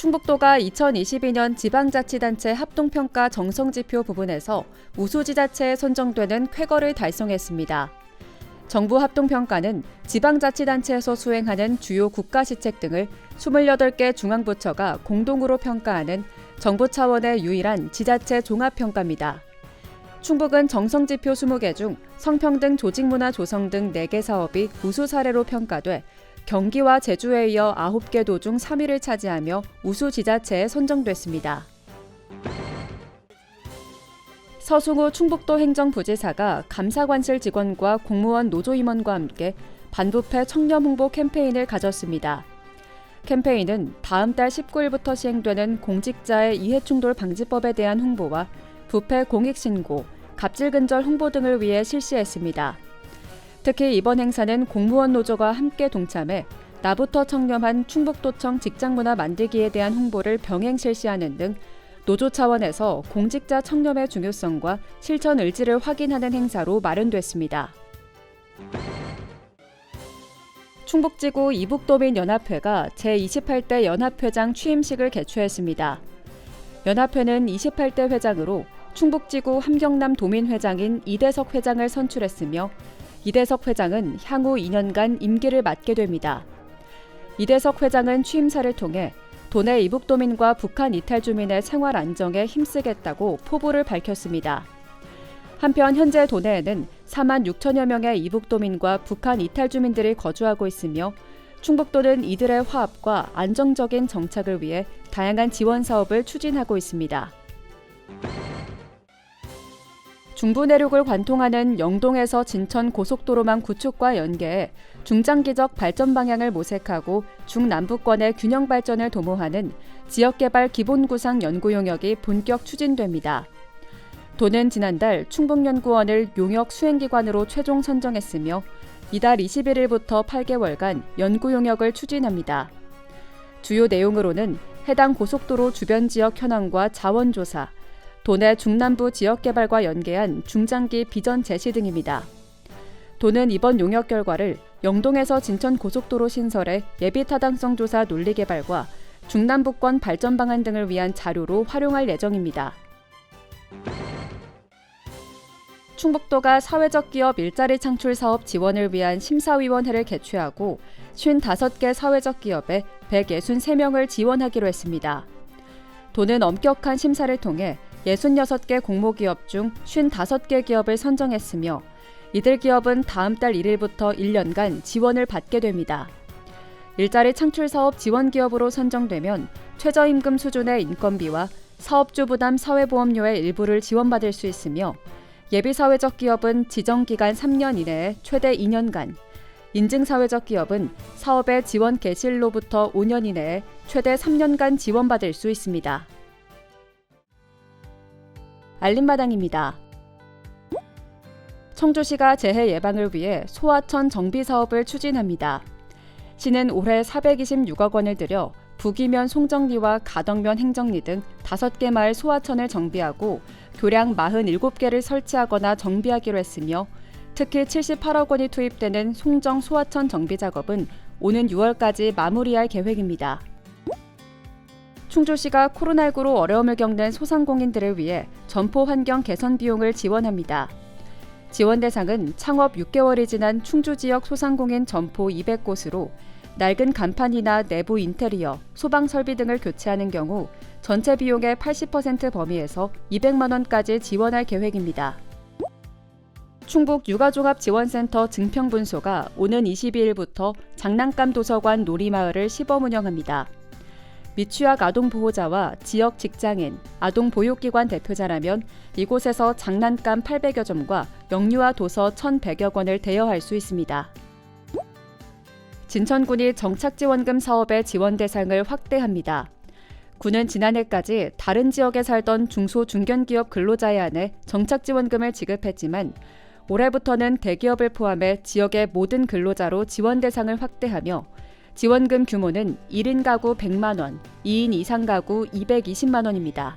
충북도가 2022년 지방자치단체 합동평가 정성지표 부분에서 우수지자체에 선정되는 쾌거를 달성했습니다. 정부 합동평가는 지방자치단체에서 수행하는 주요 국가시책 등을 28개 중앙부처가 공동으로 평가하는 정부 차원의 유일한 지자체 종합평가입니다. 충북은 정성지표 20개 중 성평등 조직문화 조성 등 4개 사업이 우수 사례로 평가돼 경기와 제주에 이어 9개 도 중 3위를 차지하며 우수 지자체에 선정됐습니다. 서승우 충북도 행정부지사가 감사관실 직원과 공무원 노조임원과 함께 반부패 청렴 홍보 캠페인을 가졌습니다. 캠페인은 다음 달 19일부터 시행되는 공직자의 이해충돌 방지법에 대한 홍보와 부패 공익신고, 갑질근절 홍보 등을 위해 실시했습니다. 특히 이번 행사는 공무원 노조가 함께 동참해 나부터 청렴한 충북도청 직장문화 만들기에 대한 홍보를 병행 실시하는 등 노조 차원에서 공직자 청렴의 중요성과 실천 의지를 확인하는 행사로 마련됐습니다. 충북지구 이북도민연합회가 제28대 연합회장 취임식을 개최했습니다. 연합회는 28대 회장으로 충북지구 함경남 도민회장인 이대석 회장을 선출했으며 이대석 회장은 향후 2년간 임기를 맡게 됩니다. 이대석 회장은 취임사를 통해 도내 이북도민과 북한 이탈 주민의 생활 안정에 힘쓰겠다고 포부를 밝혔습니다. 한편 현재 도내에는 4만 6천여 명의 이북도민과 북한 이탈 주민들이 거주하고 있으며 충북도는 이들의 화합과 안정적인 정착을 위해 다양한 지원 사업을 추진하고 있습니다. 중부 내륙을 관통하는 영동에서 진천 고속도로망 구축과 연계해 중장기적 발전 방향을 모색하고 중남부권의 균형 발전을 도모하는 지역개발 기본구상 연구용역이 본격 추진됩니다. 도는 지난달 충북연구원을 용역 수행기관으로 최종 선정했으며 이달 21일부터 8개월간 연구용역을 추진합니다. 주요 내용으로는 해당 고속도로 주변 지역 현황과 자원조사, 도내 중남부 지역개발과 연계한 중장기 비전 제시 등입니다. 도는 이번 용역 결과를 영동에서 진천 고속도로 신설의 예비타당성 조사 논리개발과 중남부권 발전 방안 등을 위한 자료로 활용할 예정입니다. 충북도가 사회적 기업 일자리 창출 사업 지원을 위한 심사위원회를 개최하고 55개 사회적 기업에 163명을 지원하기로 했습니다. 도는 엄격한 심사를 통해 66개 공모기업 중 55개 기업을 선정했으며 이들 기업은 다음 달 1일부터 1년간 지원을 받게 됩니다. 일자리 창출 사업 지원 기업으로 선정되면 최저임금 수준의 인건비와 사업주 부담 사회보험료의 일부를 지원받을 수 있으며 예비사회적 기업은 지정기간 3년 이내에 최대 2년간, 인증사회적 기업은 사업의 지원 개시일로부터 5년 이내에 최대 3년간 지원받을 수 있습니다. 알림마당입니다. 청주시가 재해 예방을 위해 소하천 정비 사업을 추진합니다. 시는 올해 426억 원을 들여 북이면 송정리와 가덕면 행정리 등 5개 마을 소하천을 정비하고 교량 47개를 설치하거나 정비하기로 했으며 특히 78억 원이 투입되는 송정 소하천 정비 작업은 오는 6월까지 마무리할 계획입니다. 충주시가 코로나19로 어려움을 겪는 소상공인들을 위해 점포 환경 개선 비용을 지원합니다. 지원 대상은 창업 6개월이 지난 충주 지역 소상공인 점포 200곳으로 낡은 간판이나 내부 인테리어, 소방 설비 등을 교체하는 경우 전체 비용의 80% 범위에서 200만 원까지 지원할 계획입니다. 충북 육아종합지원센터 증평분소가 오는 22일부터 장난감 도서관 놀이마을을 시범 운영합니다. 미취학 아동보호자와 지역 직장인, 아동보육기관 대표자라면 이곳에서 장난감 800여 점과 영유아 도서 1,100여 권을 대여할 수 있습니다. 진천군이 정착지원금 사업의 지원 대상을 확대합니다. 군은 지난해까지 다른 지역에 살던 중소 중견기업 근로자에 한해 정착지원금을 지급했지만 올해부터는 대기업을 포함해 지역의 모든 근로자로 지원 대상을 확대하며 지원금 규모는 1인 가구 100만 원, 2인 이상 가구 220만 원입니다.